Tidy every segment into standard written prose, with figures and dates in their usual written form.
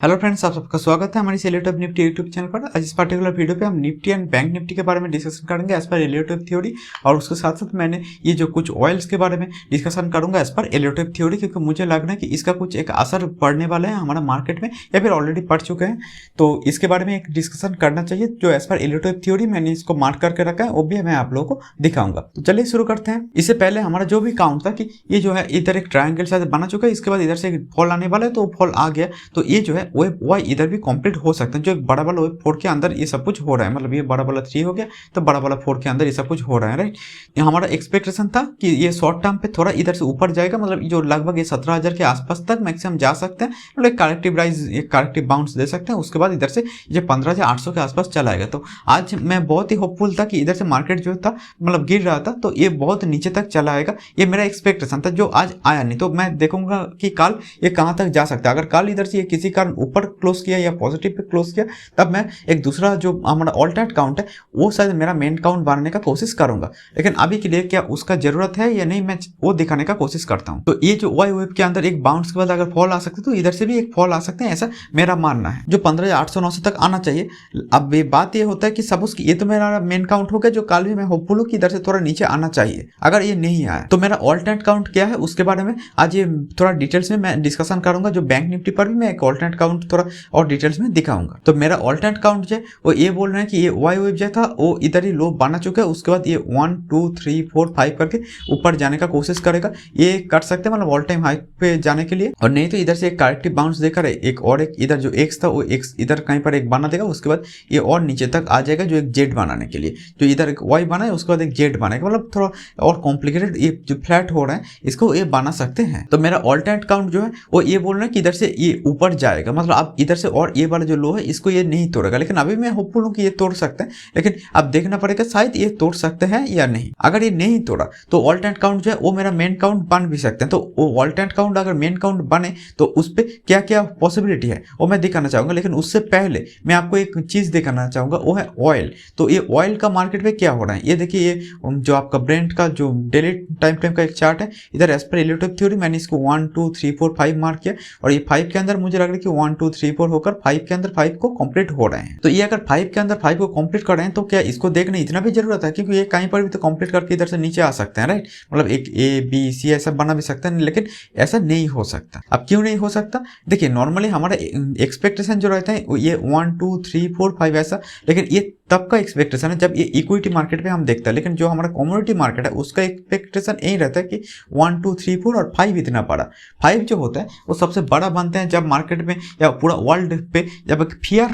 Hello friends, आप सबका स्वागत है हमारी रिलेटिव निफ्टी यूट्यूब चैनल पर। आज इस पर्टिकुलर वीडियो पे हम निफ्टी एंड बैंक निफ्टी के बारे में डिस्कशन करेंगे एज पर रिलेटिव थ्योरी, और उसके साथ साथ मैंने ये जो कुछ ऑयल्स के बारे में डिस्कशन करूंगा एज पर रिलेटिव थ्योरी, क्योंकि मुझे लग रहा है कि इसका कुछ एक असर पड़ने वाला है हमारा मार्केट में, या फिर ऑलरेडी पड़ चुके हैं। तो इसके बारे में एक डिस्कशन करना चाहिए जो एज पर रिलेटिव थ्योरी मैंने इसको मार्क करके रखा है, वो भी मैं आप लोगों को दिखाऊंगा। तो चलिए शुरू करते हैं। इससे पहले हमारा जो भी काउंट था कि ये जो है इधर एक ट्रायंगल शायद बना चुका है, इसके बाद इधर से एक फॉल आने वाला है, तो फॉल आ गया। तो ये जो है वो इधर भी कंप्लीट हो सकता है। जो एक बड़ा वाला वेब 4 के अंदर ये सब कुछ हो रहा है, मतलब ये बड़ा वाला 3 हो गया तो बड़ा वाला 4 के अंदर ये सब कुछ हो रहा है, राइट। हमारा एक्सपेक्टेशन था कि ये शॉर्ट टर्म पे थोड़ा इधर से ऊपर जाएगा, मतलब जो लगभग ये 17,000 के आसपास तक मैक्सिमम जा सकते हैं, मतलब एक करेक्टिव राइज, एक करेक्टिव बाउंस दे सकते हैं। उसके बाद इधर से ये 15,800 के आसपास चला आएगा। तो आज मैं बहुत ही होपफुल था कि इधर से मार्केट जो था मतलब गिर रहा था तो ये बहुत नीचे तक चला आएगा, ये मेरा एक्सपेक्टेशन था, जो आज आया नहीं। तो मैं देखूंगा कि कल ये कहाँ तक जा सकता है। अगर कल इधर से ये किसी कारण ऊपर क्लोज किया या पॉजिटिव पे क्लोज किया, तब मैं एक दूसरा जो हमारा ऑल्टरनेट काउंट है वो शायद मेरा मेन काउंट बनाने का कोशिश करूंगा। लेकिन अभी के लिए क्या उसका जरूरत है या नहीं, मैं वो दिखाने का कोशिश करता हूं। तो ये जो वाई वेव के अंदर एक बाउंस के बाद अगर फॉल आ सकते तो इधर से भी एक फॉल आ सकते हैं, ऐसा मेरा मानना है। जो 15,800-900 तक आना चाहिए। अब ये बात ये होता है कि सपोज ये तो मेरा मेन काउंट हो गया, जो कल भी मैं होपफुल हूं कि इधर से थोड़ा नीचे आना चाहिए। अगर ये नहीं आया तो मेरा ऑल्टरनेट काउंट क्या है उसके बारे में आज ये थोड़ा डिटेल्स में मैं डिस्कशन करूंगा। जो बैंक निफ्टी पर भी मैं एक ऑल्टरनेट काउंट थोड़ा और डिटेल्स में दिखाऊंगा। तो मेरा ऑल्टरनेट काउंट जो है वो ये बोल रहे हैं कि ये वाई वेव जो था वो इधर ही लो बना चुका है, उसके बाद ये 1 2 3 4 5 करके ऊपर जाने का कोशिश करेगा। ये कर सकते हैं मतलब ऑल टाइम हाई पे जाने के लिए, और नहीं तो इधर से एक करेक्टिव बाउंस देकर एक और एक इधर जो एक्स था वो एक्स इधर कहीं पर एक बना देगा। उसके बाद ये और नीचे तक आ जाएगा, जो एक जेड बनाने के लिए, जो इधर एक वाई बना है उसके बाद एक जेड बनाएगा, मतलब थोड़ा और कॉम्प्लिकेटेड ये जो फ्लैट हो रहा है इसको ये बना सकते हैं। तो मेरा ऑल्टरनेट काउंट जो है वो ये बोल रहा है कि इधर से ये ऊपर जाएगा, मतलब अब इधर से और ये वाला जो लो है इसको ये नहीं तोड़ेगा। लेकिन अभी मैं होपफुल हूं कि ये तोड़ सकते हैं, लेकिन अब देखना पड़ेगा शायद ये तोड़ सकते हैं या नहीं। अगर ये नहीं तोड़ा तो ऑल्टरनेट काउंट जो है वो मेरा मेन काउंट बन भी सकते हैं। तो वो ऑल्टरनेट काउंट अगर मेन काउंट बने तो उस पर क्या क्या पॉसिबिलिटी है वो मैं दिखाना चाहूंगा। लेकिन उससे पहले मैं आपको एक चीज दिखाना चाहूंगा, वो है ऑयल। तो ये ऑयल का मार्केट में क्या हो रहा है ये देखिए। ये जो आपका ब्रेंट का जो डेली टाइम फ्रेम का एक चार्ट है, इधर एज पर रिलेटिव थ्योरी मैंने इसको 1 2 3 4 5 मार्क किया, और ये 5 के अंदर मुझे लग रहा है कि 1 2 3 4 होकर 5 के अंदर 5 को कंप्लीट हो रहे हैं। तो ये अगर 5 के अंदर 5 को कंप्लीट कर रहे हैं तो क्या इसको देखने इतना भी जरूरत है, क्योंकि ये कहीं पर भी तो कंप्लीट करके इधर से नीचे आ सकते हैं, राइट। मतलब एक ए बी सी ऐसा बना भी सकता है, लेकिन ऐसा नहीं हो सकता। अब क्यों नहीं हो सकता, देखिए नॉर्मली हमारा एक्सपेक्टेशन जो रहता है ये 1 2 3 4 5 ऐसा, लेकिन ये तब का एक्सपेक्टेशन है जब ये इक्विटी मार्केट पे हम देखते हैं। लेकिन जो हमारा कमोडिटी मार्केट है उसका एक्सपेक्टेशन यही रहता है कि 1 2 3 4 और 5 इतना बड़ा। 5 जो होता है वो सबसे बड़ा बनते हैं जब मार्केट में या पूरा वर्ल्ड पे जब एक फियर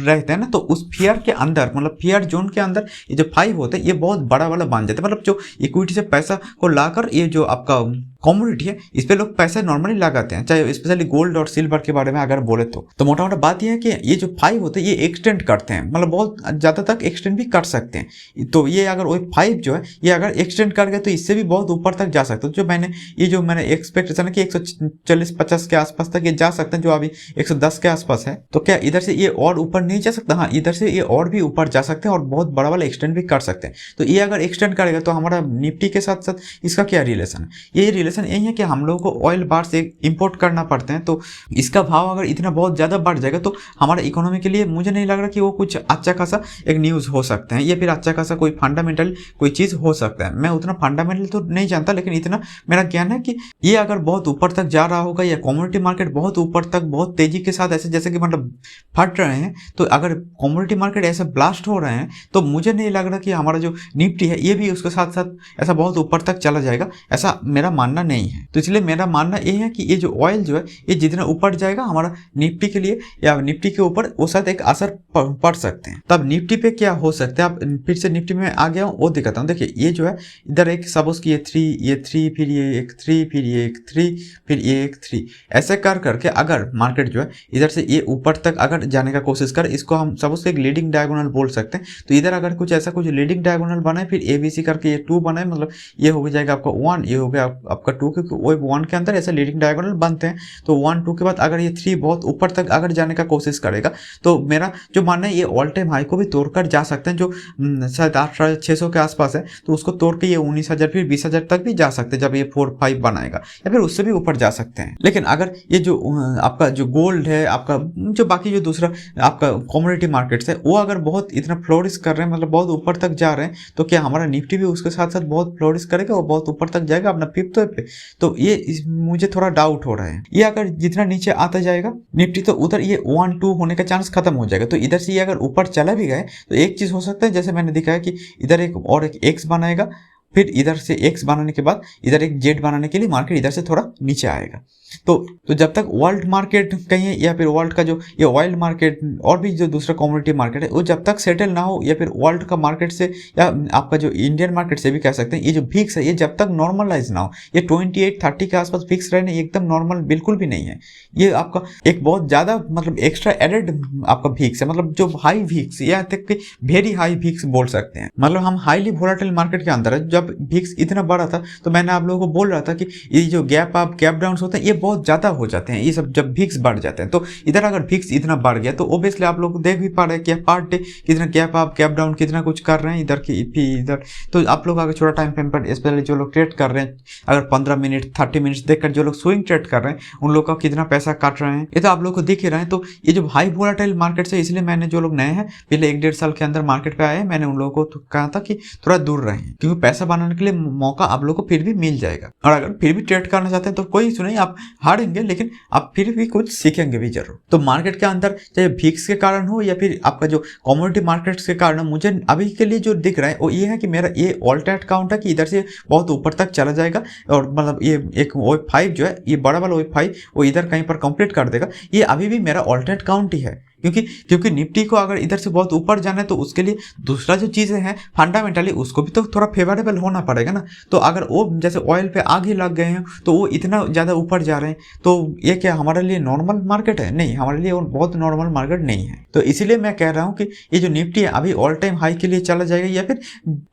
रहते हैं ना, तो उस फियर के अंदर मतलब फियर जोन के अंदर ये जो 5 होते हैं ये बहुत बड़ा वाला बन जाता है। मतलब जो इक्विटी से पैसा को लाकर ये जो आपका कमोडिटी है इस पे लोग पैसे नॉर्मली लगाते हैं, चाहे स्पेशली गोल्ड और सिल्वर के बारे में अगर बोले तो मोटा मोटा बात यह है कि ये जो 5 होते हैं ये एक्सटेंड करते हैं, मतलब बहुत ज़्यादा तक एक्सटेंड भी कर सकते हैं। तो ये अगर वो 5 जो है ये अगर एक्सटेंड कर गए तो इससे भी बहुत ऊपर तक जा सकते हैं। जो मैंने एक्सपेक्टेशन है कि 140-50 के आसपास तक ये जा सकते हैं, जो अभी 110 के आसपास है। तो क्या इधर से ये और ऊपर नहीं जा सकता? हाँ, इधर से ये और भी ऊपर जा सकते हैं और बहुत बड़ा वाला एक्सटेंड भी कर सकते हैं। तो ये अगर एक्सटेंड करेगा तो हमारा निफ्टी के साथ साथ इसका क्या रिलेशन है? ये रिलेशन यही है कि हम लोगों को ऑयल बार से इंपोर्ट करना पड़ते हैं। तो इसका भाव अगर इतना बहुत ज़्यादा बढ़ जाएगा तो हमारा इकोनॉमी के लिए मुझे नहीं लग रहा कि वो कुछ अच्छा खासा एक न्यूज़ हो सकता है, या फिर अच्छा खासा कोई फंडामेंटल कोई चीज़ हो सकता है। मैं उतना फंडामेंटल तो नहीं जानता, लेकिन इतना मेरा ज्ञान है कि ये अगर बहुत ऊपर तक जा रहा होगा या कमोडिटी मार्केट बहुत ऊपर तक बहुत तेजी के साथ ऐसे जैसे कि मतलब फट रहे हैं, तो अगर कमोडिटी मार्केट ऐसे ब्लास्ट हो रहे हैं तो मुझे नहीं लग रहा कि हमारा जो निफ्टी है ये भी उसके साथ साथ ऐसा बहुत ऊपर तक चला जाएगा, ऐसा मेरा मानना नहीं है। तो इसलिए मेरा मानना ये है कि ये जो ऑयल जो है ये जितना ऊपर जाएगा हमारा निफ्टी के लिए या निफ्टी के ऊपर वो शायद एक असर पड़ सकते हैं। तब निफ्टी पे क्या हो सकता है, अब फिर से निफ्टी में आ गया हूँ वो दिखाता हूँ। देखिए ये जो है इधर एक सपोज की ये 3 फिर ये एक 3 फिर ये एक 3 फिर ये एक 3 ऐसे कर करके अगर मार्केट जो है इधर से ये ऊपर तक अगर जाने का कोशिश करे, इसको हम सपोज एक लीडिंग डायगोनल बोल सकते हैं। तो इधर अगर कुछ ऐसा कुछ लीडिंग डायगोनल बनाए फिर ABC करके ये 2 बनाए, मतलब ये हो जाएगा आपका 1, ये हो गया आपका 2, क्योंकि वो 1 के अंदर ऐसे लीडिंग डायगोनल बनते हैं। तो 1 2 के बाद अगर ये 3 बहुत ऊपर तक अगर जाने का कोशिश करेगा तो मेरा जो मानना है ये ऑल टाइम हाई को भी तोड़कर जा सकते हैं, जो शायद 8,600 के आसपास है, तो उसको तोड़ के ये 19,000 फिर 20,000 तक भी जा सकते हैं जब ये 4-5 बनाएगा, या फिर उससे भी ऊपर जा सकते हैं। लेकिन अगर ये जो आपका जो गोल्ड है, आपका जो बाकी जो दूसरा आपका कमोडिटी मार्केट्स है, वो अगर बहुत इतना फ्लोरिश कर रहे हैं, मतलब बहुत ऊपर तक जा रहे हैं, तो क्या हमारा निफ्टी भी उसके साथ साथ बहुत फ्लोरिश करेगा और बहुत ऊपर तक जाएगा अपना फिफ्थ पे? तो ये मुझे थोड़ा डाउट हो रहा है। ये अगर जितना नीचे आता जाएगा निफ्टी, तो उधर ये 1-2 होने का चांस खत्म हो जाएगा। तो इधर से ये अगर ऊपर चला भी गए तो एक चीज हो सकता है, जैसे मैंने दिखाया कि इधर एक एक्स बनाएगा, फिर इधर से एक्स बनाने के बाद इधर एक जेड बनाने के लिए मार्केट इधर से थोड़ा नीचे आएगा। तो जब तक वर्ल्ड मार्केट कहीं या फिर वर्ल्ड का जो ये ऑयल मार्केट और भी जो दूसरा कमोडिटी मार्केट है, वो जब तक सेटल ना हो, या फिर वर्ल्ड का मार्केट से या आपका जो इंडियन मार्केट से भी कह सकते हैं, ये जो फिक्स है ये जब तक नॉर्मलाइज ना हो, ये 28-30 के आसपास फिक्स रहने एकदम नॉर्मल बिल्कुल भी नहीं है। ये आपका एक बहुत ज़्यादा मतलब एक्स्ट्रा एडेड आपका फिक्स है, मतलब जो हाई फिक्स या तक कि वेरी हाई फिक्स बोल सकते हैं। मतलब हम हाईली वोलेटाइल मार्केट के अंदर है। जब फिक्स इतना बड़ा था तो मैंने आप लोगों को बोल रहा था कि ये जो गैप अप गैप डाउन होते हैं ये बहुत ज़्यादा हो जाते हैं, ये सब जब फिक्स बढ़ जाते हैं। तो इधर अगर फिक्स इतना बढ़ गया तो ओबियसली आप लोग देख भी पा रहे हैं कि पार्ट डे कितना गैप अप गैप डाउन कितना कुछ कर रहे हैं इधर की इधर। तो आप लोग अगर छोटा टाइम फ्रेम पर स्पेशली जो लोग ट्रेड कर रहे हैं, अगर 15 मिनट 30 मिनट देखकर जो लोग स्विंग ट्रेड कर रहे हैं, उन लोग का कितना पैसा काट रहे हैं ये तो आप लोग को दिख ही रहे हैं। तो ये जो हाई वोलेटाइल मार्केट है, इसलिए मैंने जो लोग नए हैं पहले 1-1.5 साल के अंदर मार्केट पे आए हैं, मैंने उन लोगों को कहा था कि थोड़ा दूर रहें, क्योंकि पैसा बनाने के लिए मौका आप लोग को फिर भी मिल जाएगा। और अगर फिर भी ट्रेड करना चाहते हैं तो कोई इशू नहीं, आप हारेंगे लेकिन आप फिर भी कुछ सीखेंगे भी जरूर। तो मार्केट के अंदर चाहे फिक्स के कारण हो या फिर आपका जो कमोडिटी मार्केट्स के कारण, मुझे अभी के लिए जो दिख रहा है वो ये है कि मेरा ये ऑल्टरनेट काउंट है कि इधर से बहुत ऊपर तक चला जाएगा, और मतलब ये एक वेब 5 जो है, ये बड़ा वाला वेब 5 वो इधर कहीं पर कंप्लीट कर देगा। ये अभी भी मेरा ऑल्टरनेट काउंट ही है, क्योंकि निफ्टी को अगर इधर से बहुत ऊपर जाना है तो उसके लिए दूसरा जो चीज़ें हैं फंडामेंटली उसको भी तो थोड़ा फेवरेबल होना पड़ेगा ना। तो अगर वो जैसे ऑयल पे आगे लग गए हैं तो वो इतना ज़्यादा ऊपर जा रहे हैं, तो ये क्या हमारे लिए नॉर्मल मार्केट है? नहीं, हमारे लिए बहुत नॉर्मल मार्केट नहीं है। तो इसीलिए मैं कह रहा हूँ कि ये जो निफ्टी है अभी ऑल टाइम हाई के लिए चला जाएगा, या फिर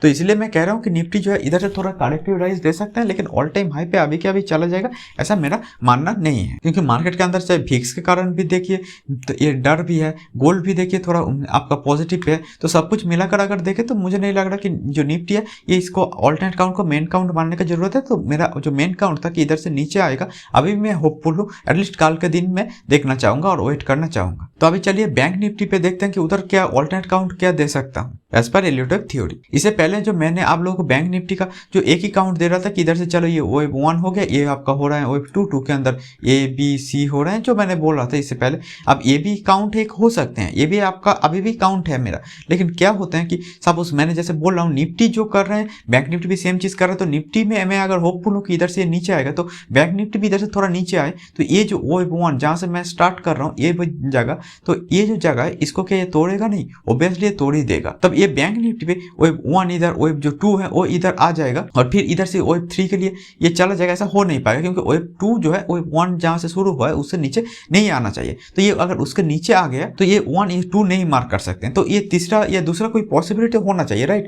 तो इसलिए मैं कह रहा हूँ कि निफ्टी जो है इधर से थोड़ा करेक्टिव राइज दे सकते हैं, लेकिन ऑल टाइम हाई पे अभी के अभी चला जाएगा ऐसा मेरा मानना नहीं है। क्योंकि मार्केट के अंदर चाहे फिक्स के कारण भी देखिए तो ये डर भी है, गोल्ड भी देखिए थोड़ा आपका पॉजिटिव पे है, तो सब कुछ मिलाकर अगर देखें तो मुझे नहीं लग रहा कि जो निफ्टी है ये इसको ऑल्टरनेट काउंट को मेन काउंट मानने की जरूरत है। तो मेरा जो मेन काउंट था कि इधर से नीचे आएगा, अभी मैं होपफुल हूँ, एटलीस्ट कल के दिन में देखना चाहूंगा और वेट करना चाहूंगा। तो अभी चलिए बैंक निफ्टी पे देखते हैं कि उधर क्या ऑल्टरनेट काउंट क्या दे सकता हूँ एज पर एलियोटिव थ्योरी। इससे पहले जो मैंने आप लोगों को बैंक निफ्टी का जो एक ही काउंट दे रहा था कि इधर से चलो ये वेब 1 हो गया, ये आपका हो रहा है वेब 2 के अंदर ABC हो रहे हैं, जो मैंने बोल रहा था इससे पहले। अब ये भी काउंट एक हो सकते हैं, ये भी आपका अभी भी काउंट है मेरा। लेकिन क्या होता है कि सपोज मैंने जैसे बोल रहा हूँ निफ्टी जो कर रहे हैं, बैंक निफ्टी भी सेम चीज कर रहा है। तो निफ्टी में मैं अगर होपफुल हूँ कि इधर से नीचे आएगा, तो बैंक निफ्टी भी इधर से थोड़ा नीचे आए, तो ये जो वेब 1 जहाँ से मैं स्टार्ट कर रहा हूँ ये जगह, तो ये जो जगह है इसको क्या ये तोड़ेगा? नहीं, ऑब्वियसली ये तोड़ ही देगा। तब ये बैंक निफ्टी पे वेब 1 इधर, वेब जो 2 है वो इधर आ जाएगा, और फिर इधर से वेब 3 के लिए ये चला जाएगा। ऐसा हो नहीं पाएगा, क्योंकि वेब 2 जो है वेब 1 जहाँ से शुरू हुआ है उससे नीचे नहीं आना चाहिए। तो ये अगर उसके नीचे आ गया तो ये 1 ये 2 नहीं मार्क कर सकते हैं। तो ये तीसरा या दूसरा कोई पॉसिबिलिटी होना चाहिए, राइट?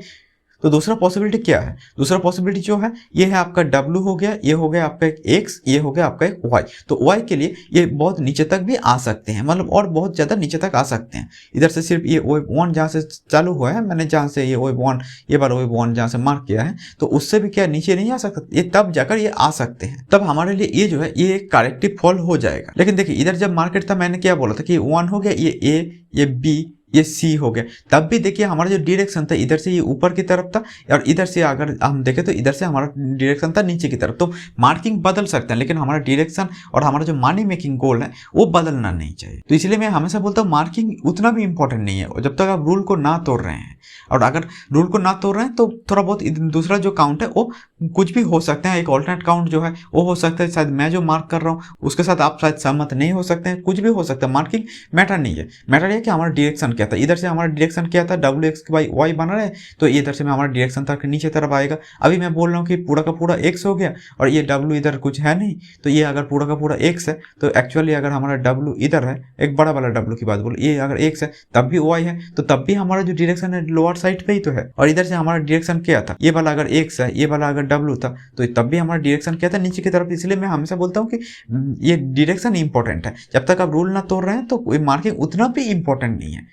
तो दूसरा पॉसिबिलिटी क्या है? दूसरा पॉसिबिलिटी जो है ये है आपका W हो गया, ये हो गया आपका एक X, ये हो गया आपका एक Y। तो Y के लिए ये बहुत नीचे तक भी आ सकते हैं, मतलब और बहुत ज़्यादा नीचे तक आ सकते हैं। इधर से सिर्फ ये वेब 1 जहाँ से चालू हुआ है, मैंने जहाँ से ये वेब 1 ये बार वेब 1 जहाँ से मार्क किया है, तो उससे भी क्या नीचे नहीं आ सकता, ये तब जाकर ये आ सकते हैं। तब हमारे लिए ये जो है ये एक करेक्टिव फॉल हो जाएगा। लेकिन देखिए इधर जब मार्केट था मैंने क्या बोला था कि 1 हो गया, ये A, ये B, ये C हो गया, तब भी देखिए हमारा जो डायरेक्शन था इधर से ये ऊपर की तरफ था, और इधर से अगर हम देखें तो इधर से हमारा डायरेक्शन था नीचे की तरफ। तो मार्किंग बदल सकते हैं, लेकिन हमारा डायरेक्शन और हमारा जो मनी मेकिंग गोल है वो बदलना नहीं चाहिए। तो इसलिए मैं हमेशा बोलता हूँ मार्किंग उतना भी इंपॉर्टेंट नहीं है जब तक आप रूल को ना तोड़ रहे हैं। और अगर रूल को ना तोड़ रहे हैं तो थोड़ा बहुत दूसरा जो काउंट है वो कुछ भी हो सकते हैं। एक ऑल्टरनेट काउंट जो है वो हो सकता है, शायद मैं जो मार्क कर रहा हूँ उसके साथ आप शायद सहमत नहीं हो सकते हैं, कुछ भी हो सकता है। मार्किंग मैटर नहीं है, मैटर है कि हमारा डायरेक्शन क्या था। इधर से हमारा डायरेक्शन क्या था, WX/Y बना रहे, तो इधर से हमारा डायरेक्शन था नीचे तरफ आएगा। अभी मैं बोल रहा हूँ कि पूरा का पूरा X हो गया और ये W इधर कुछ है नहीं, तो ये अगर पूरा का पूरा X है तो एक्चुअली अगर हमारा W इधर है, एक बड़ा वाला W की बात बोलो, ये अगर X है तब भी Y है, तो तब भी हमारा जो डायरेक्शन है लोअर साइड पे ही तो है। और इधर से हमारा डायरेक्शन क्या था, ये वाला अगर X है, ये वाला अगर W था, तो तब भी हमारा डायरेक्शन क्या था, नीचे की तरफ। इसलिए मैं हमेशा बोलता हूँ कि ये डायरेक्शन इंपॉर्टेंट है। जब तक आप रूल ना तोड़ रहे हैं तो कोई मार्किंग उतना भी इंपॉर्टेंट नहीं है,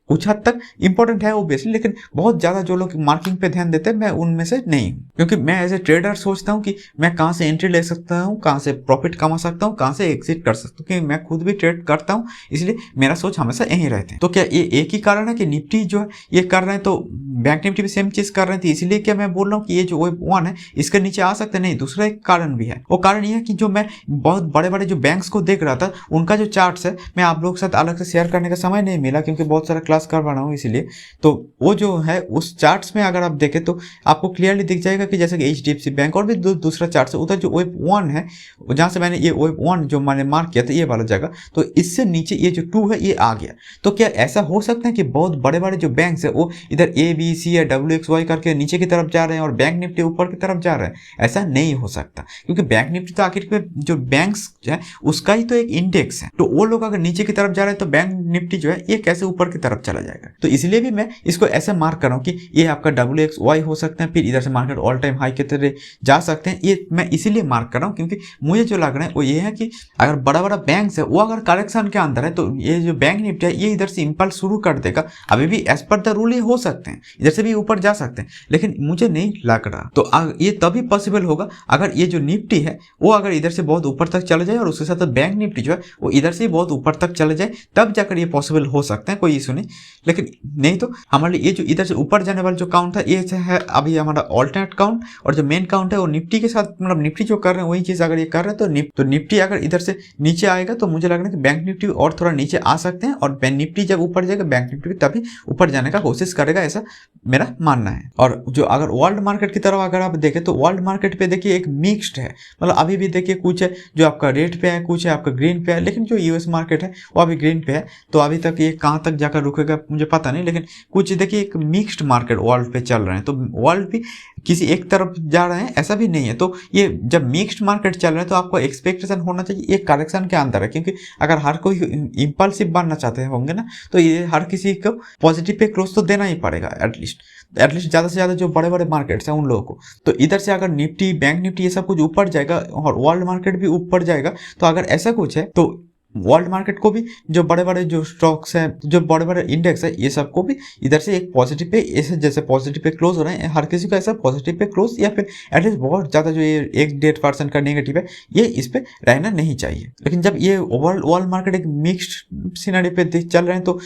कुछ हद तक इंपॉर्टेंट है ओब्वियसली, लेकिन बहुत ज़्यादा जो लोग मार्किंग पे ध्यान देते हैं मैं उनमें से नहीं हूँ, क्योंकि मैं एज ए ट्रेडर सोचता हूँ कि मैं कहाँ से एंट्री ले सकता हूँ, कहाँ से प्रॉफिट कमा सकता हूँ, कहाँ से एग्जिट कर सकता हूँ, क्योंकि मैं खुद भी ट्रेड करता हूँ, इसलिए मेरा सोच हमेशा यहीं रहते हैं। तो क्या ये एक ही कारण है कि निफ्टी जो है ये कर रहे हैं तो बैंक निफ्टी भी सेम चीज कर रहे थे, इसीलिए क्या मैं बोल रहा हूँ कि ये जो वेब 1 है इसके नीचे आ सकते नहीं? दूसरा एक कारण भी है, वो कारण ये है कि जो मैं बहुत बड़े बड़े जो बैंक्स को देख रहा था उनका जो चार्ट्स है, मैं आप लोगों के साथ अलग से शेयर करने का समय नहीं मिला क्योंकि बहुत सारा क्लास करवा रहा हूँ इसीलिए। तो वो जो है उस चार्ट्स में अगर आप देखें तो आपको क्लियरली दिख जाएगा कि जैसे कि HDFC बैंक और भी दूसरा चार्ट है, उधर जो वेब 1 है जहाँ से मैंने ये वेब 1 जो मैंने मार्क किया था ये वाला जगह, तो इससे नीचे ये जो 2 है ये आ गया। तो क्या ऐसा हो सकता है कि बहुत बड़े बड़े जो बैंक्स है वो इधर ABC या WXY करके नीचे की तरफ जा रहे हैं और बैंक निफ्टी ऊपर की तरफ जा रहे हैं? ऐसा नहीं हो सकता, क्योंकि बैंक निफ्टी तो आखिर में जो बैंक्स है उसका ही तो एक इंडेक्स है। तो वो लोग अगर नीचे की तरफ जा रहे हैं तो बैंक निफ्टी जो है ये कैसे ऊपर की तरफ चला जाएगा? तो इसलिए भी मैं इसको ऐसे मार्क कर रहा हूँ कि ये आपका WXY हो सकता है, फिर इधर से मार्केट ऑल टाइम हाई की तरह जा सकते हैं। ये मैं इसीलिए मार्क कर रहा हूँ क्योंकि मुझे जो लग रहा है वो ये है कि अगर बड़ा बड़ा बैंक्स है वो अगर करेक्शन के अंदर है तो ये जो बैंक निफ्टी है ये इधर से इंपल्स शुरू कर देगा। अभी भी एज पर द रूल ये हो सकते हैं, इधर से भी ऊपर जा सकते हैं, लेकिन मुझे नहीं लग रहा। तो ये तभी पॉसिबल होगा अगर ये जो निफ्टी है वो अगर इधर से बहुत ऊपर तक चले जाए और उसके साथ बैंक निफ्टी जो है वो इधर से बहुत ऊपर तक चले जाए, तब जाकर ये पॉसिबल हो सकता है, कोई इशू नहीं। लेकिन नहीं तो हमारे लिए ये जो इधर से ऊपर जाने वाला जो काउंट है ये है अभी हमारा ऑल्टरनेट काउंट, और जो मेन काउंट है वो निफ्टी के साथ, मतलब निफ्टी जो कर रहे हैं वही चीज अगर ये कर रहे हैं तो निफ्टी अगर इधर से नीचे आएगा तो मुझे लग रहा है कि बैंक निफ्टी और थोड़ा नीचे आ सकते हैं, और बैंक निफ्टी जब ऊपर जाएगा बैंक निफ्टी तभी ऊपर जाने का कोशिश करेगा, ऐसा मेरा मानना है। और जो अगर वर्ल्ड मार्केट की तरफ अगर आप देखें तो वर्ल्ड मार्केट पे देखिए एक मिक्स्ड है, मतलब अभी भी देखिए कुछ है जो आपका रेड पे है, कुछ है आपका ग्रीन पे है, लेकिन जो यूएस मार्केट है वो अभी ग्रीन पे है। तो अभी तक ये कहाँ तक जाकर रुकेगा मुझे पता नहीं, लेकिन कुछ देखिए एक मिक्स्ड मार्केट वर्ल्ड पे चल रहे हैं। तो वर्ल्ड भी किसी एक तरफ जा रहे हैं ऐसा भी नहीं है। तो ये जब मिक्स्ड मार्केट चल रहे हैं तो आपको एक्सपेक्टेशन होना चाहिए एक करेक्शन के अंदर है, क्योंकि अगर हर कोई इंपल्सिव बनना चाहते होंगे ना तो ये हर किसी को पॉजिटिव पे क्लोज तो देना ही पड़ेगा एटलीस्ट ज़्यादा से ज़्यादा जो बड़े बड़े मार्केट्स हैं उन लोगों को। तो इधर से अगर निफ्टी बैंक निफ्टी ये सब कुछ ऊपर जाएगा और वर्ल्ड मार्केट भी ऊपर जाएगा, तो अगर ऐसा कुछ है तो वर्ल्ड मार्केट को भी जो बड़े बड़े जो स्टॉक्स हैं, जो बड़े बड़े इंडेक्स है, ये सब को भी इधर से एक पॉजिटिव पे ऐसे जैसे पॉजिटिव पे क्लोज हो रहे हैं, हर किसी को ऐसा पॉजिटिव पे क्लोज या फिर एटलीस्ट बहुत ज़्यादा जो ये 1-1.5% का नेगेटिव है ये इस पे रहना नहीं चाहिए। लेकिन जब ये वर्ल्ड मार्केट एक मिक्स्ड सिनेरियो पे चल रहे हैं तो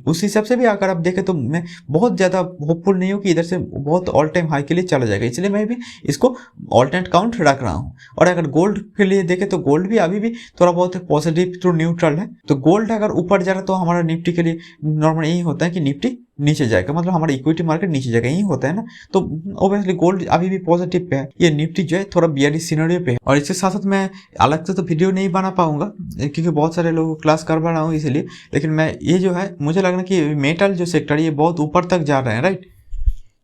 उस हिसाब से भी अगर आप देखें तो मैं बहुत ज़्यादा होपफुल नहीं हूँ कि इधर से बहुत ऑल टाइम हाई के लिए चला जाएगा, इसलिए मैं भी इसको ऑल्टरनेट काउंट रख रहा हूँ। और अगर गोल्ड के लिए देखें तो गोल्ड भी अभी भी थोड़ा बहुत पॉजिटिव टू न्यूट्रल है। तो गोल्ड अगर ऊपर जा रहा है तो हमारा निफ्टी के लिए नॉर्मल यही होता है कि निफ्टी नीचे जाएगा, मतलब हमारा इक्विटी मार्केट नीचे जाएगा, यही होता है ना। तो ऑब्वियसली गोल्ड अभी भी पॉजिटिव पे है, ये निफ्टी जो है थोड़ा बियरिश सिनेरियो पे है। और इसके साथ साथ मैं अलग से तो वीडियो नहीं बना पाऊंगा क्योंकि बहुत सारे लोगों को क्लास करवा रहा हूँ इसलिए, लेकिन मैं ये जो है मुझे लग रहा है कि मेटल जो सेक्टर ये बहुत ऊपर तक जा रहे हैं, राइट।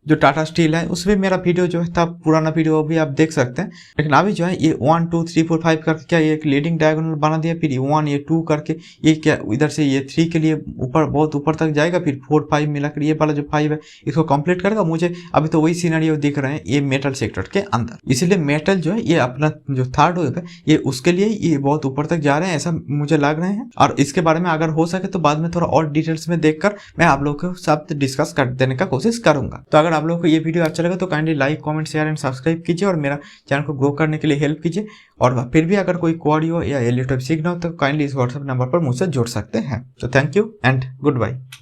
जो टाटा स्टील है उसमें मेरा वीडियो जो है था पुराना वीडियो भी आप देख सकते हैं। लेकिन अभी जो है ये 1 2 3 4 5 करके क्या ये एक लीडिंग डायगोनल बना दिया, फिर ये 1 ये 2 करके ये क्या इधर से ये 3 के लिए ऊपर बहुत ऊपर तक जाएगा, फिर 4 5 मिलाकर ये वाला जो 5 है इसको कंप्लीट करेगा। मुझे अभी तो वही सिनेरियो दिख रहे हैं ये मेटल सेक्टर के अंदर, इसीलिए मेटल जो है ये अपना जो थर्ड वेव है ये उसके लिए ये बहुत ऊपर तक जा रहे हैं ऐसा मुझे लग रहे हैं। और इसके बारे में अगर हो सके तो बाद में थोड़ा और डिटेल्स में देखकर मैं आप लोगों के साथ डिस्कस कर देने का कोशिश करूंगा। तो अगर आप लोगों को ये वीडियो अच्छा लगा तो kindly like comment share and subscribe कीजिए और मेरा चैनल को ग्रो करने के लिए हेल्प कीजिए। और फिर भी अगर कोई क्वेरी हो या एलियट सीखना हो तो काइंडली इस व्हाट्सएप नंबर पर मुझसे जुड़ सकते हैं। तो thank you and good bye.